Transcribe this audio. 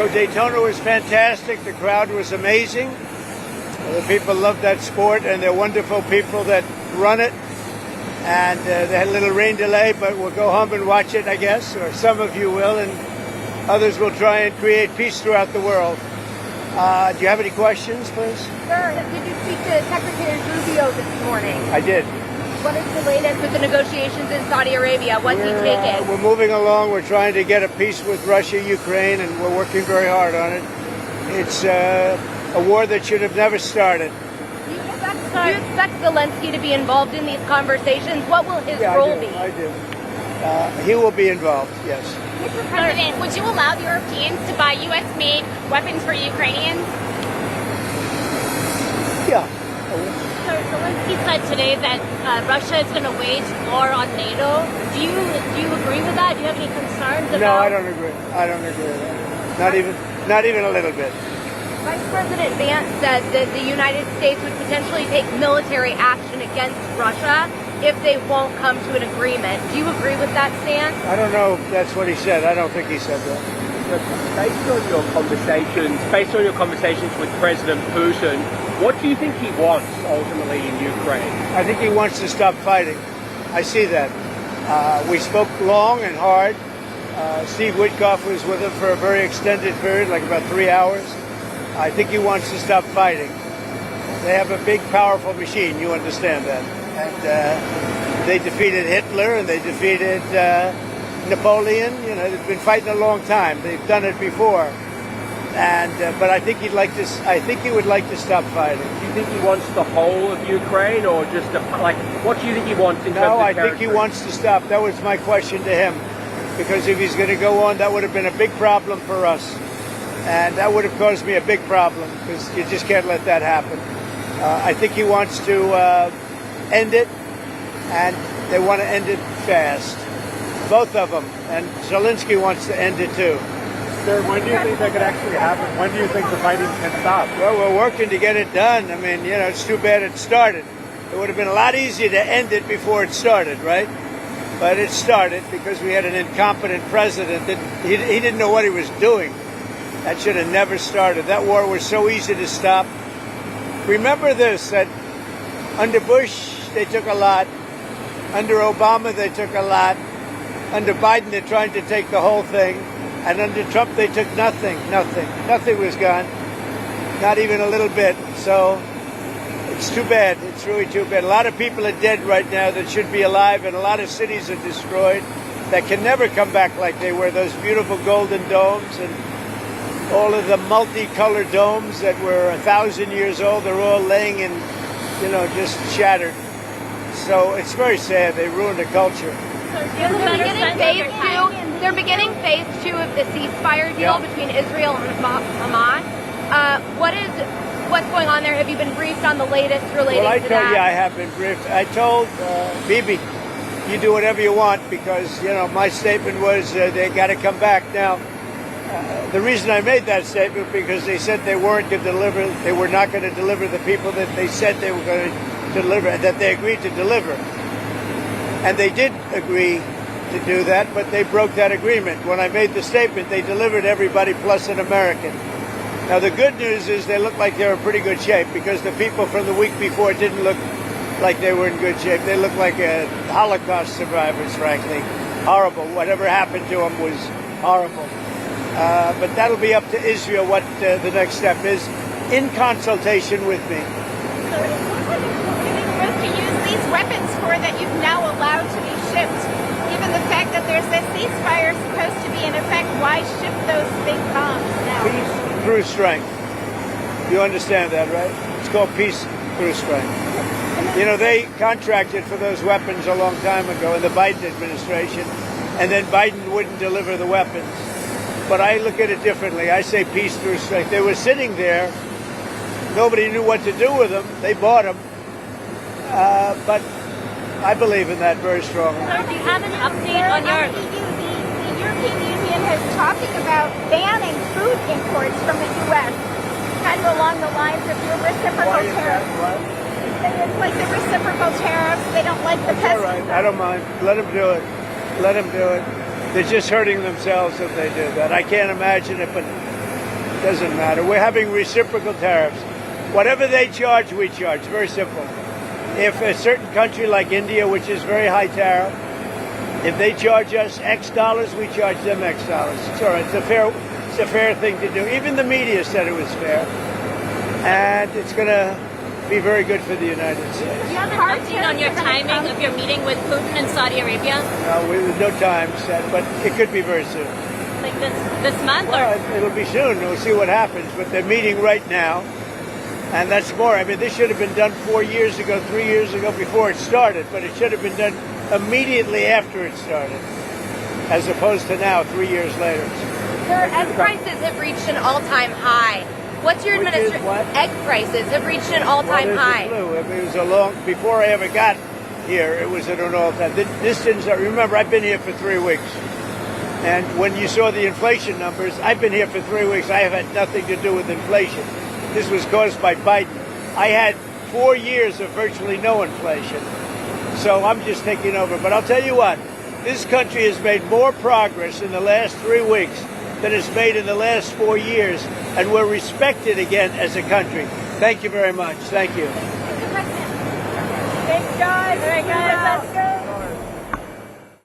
So Daytona was fantastic. The crowd was amazing. The people love that sport, and they're wonderful people that run it. And they had a little rain delay, but we'll go home and watch it, I guess, or some of you will, and others will try and create peace throughout the world. Do you have any questions, please? Sir, did you speak to Secretary Rubio this morning? I did. What is the latest with the negotiations in Saudi Arabia? What's he taking? We're moving along. We're trying to get a peace with Russia, Ukraine, and we're working very hard on it. It's a war that should have never started. Do you expect Zelensky to be involved in these conversations? What will his role be? I do. He will be involved, yes. Mr. President, would you allow the Europeans to buy U.S.-made weapons for Ukrainians? Yeah. Sir, Zelensky said today that Russia is going to wage war on NATO. Do you agree with that? Do you have any concerns about? No, I don't agree. I don't agree with that. Not even a little bit. Vice President Vance said that the United States would potentially take military action against Russia if they won't come to an agreement. Do you agree with that stance? I don't know if that's what he said. I don't think he said that. Based on your conversations with President Putin, what do you think he wants ultimately in Ukraine? I think he wants to stop fighting. I see that. We spoke long and hard. Steve Witkoff was with him for a very extended period, like about 3 hours. I think he wants to stop fighting. They have a big, powerful machine. You understand that. And they defeated Hitler and they defeated Napoleon. You know, they've been fighting a long time. They've done it before. And but I think he'd like to. I think he would like to stop fighting. Do you think he wants the whole of Ukraine, or just what do you think he wants in terms of territory? No, I think he wants to stop. That was my question to him, because if he's going to go on, that would have been a big problem for us, and that would have caused me a big problem because you just can't let that happen. I think he wants to end it, and they want to end it fast, both of them. And Zelensky wants to end it too. Sir, when do you think that could actually happen? When do you think the fighting can stop? Well, we're working to get it done. I mean, you know, it's too bad it started. It would have been a lot easier to end it before it started, right? But it started because we had an incompetent president that he didn't know what he was doing. That should have never started. That war was so easy to stop. Remember this, that under Bush, they took a lot. Under Obama, they took a lot. Under Biden, they're trying to take the whole thing. And under Trump, they took nothing. Nothing was gone. Not even a little bit. So it's too bad. It's really too bad. A lot of people are dead right now that should be alive, and a lot of cities are destroyed that can never come back like they were. Those beautiful golden domes and all of the multicolored domes that were 1,000 years old, they're all laying in, you know, just shattered. So it's very sad. They ruined the culture. They're beginning phase 2 of the ceasefire deal between Israel and Hamas. What's going on there? Have you been briefed on the latest relating to that? Well, I told you I have been briefed. I told Bibi, you do whatever you want because, you know, my statement was they got to come back. Now, the reason I made that statement because they said they weren't going to deliver, they were not going to deliver the people that they said they were going to deliver, that they agreed to deliver. And they did agree to do that, but they broke that agreement. When I made the statement, they delivered everybody plus an American. Now, the good news is they look like they're in pretty good shape because the people from the week before didn't look like they were in good shape. They looked like Holocaust survivors, frankly. Horrible. Whatever happened to them was horrible. But that'll be up to Israel what the next step is, in consultation with me. So what are you supposed to use these weapons for that you've now allowed to be shipped? Given the fact that there's this ceasefire supposed to be in effect, why ship those big bombs now? Peace through strength. You understand that, right? It's called peace through strength. You know, they contracted for those weapons a long time ago in the Biden administration, and then Biden wouldn't deliver the weapons. But I look at it differently. I say peace through strength. They were sitting there. Nobody knew what to do with them. They bought them. But I believe in that very strongly. Do you have an update on your... The European Union is talking about banning food imports from the U.S., kind of along the lines of your reciprocal tariffs. It's like the reciprocal tariffs. They don't like the pesticides. All right, I don't mind. Let them do it. Let them do it. They're just hurting themselves if they do that. I can't imagine it, but Doesn't matter. We're having reciprocal tariffs. Whatever they charge, we charge. Very simple. If a certain country like India, which is very high tariff, if they charge us X dollars, we charge them X dollars. It's all right. It's a fair thing to do. Even the media said it was fair. And it's going to be very good for the United States. Do you have an update on your timing of your meeting with Putin in Saudi Arabia? No, there's no time set, but it could be very soon. Like this month? Well, Or? it'll be soon. We'll see what happens. But they're meeting right now. And that's more. I mean, this should have been done 4 years ago, 3 years ago, before it started. But it should have been done immediately after it started, as opposed to now, 3 years later. Sir, egg prices have reached an all-time high. What's your administration? Egg prices have reached an all-time high. It was a long, before I ever got here, it was at an all-time. This didn't start. Remember, I've been here for 3 weeks. And when you saw the inflation numbers, I've been here for 3 weeks. I have had nothing to do with inflation. This was caused by Biden. I had 4 years of virtually no inflation. So I'm just taking over. But I'll tell you what, this country has made more progress in the last 3 weeks than it's made in the last 4 years. And we're respected again as a country. Thank you very much. Thank you. Thanks, guys. All right, guys. Let's go.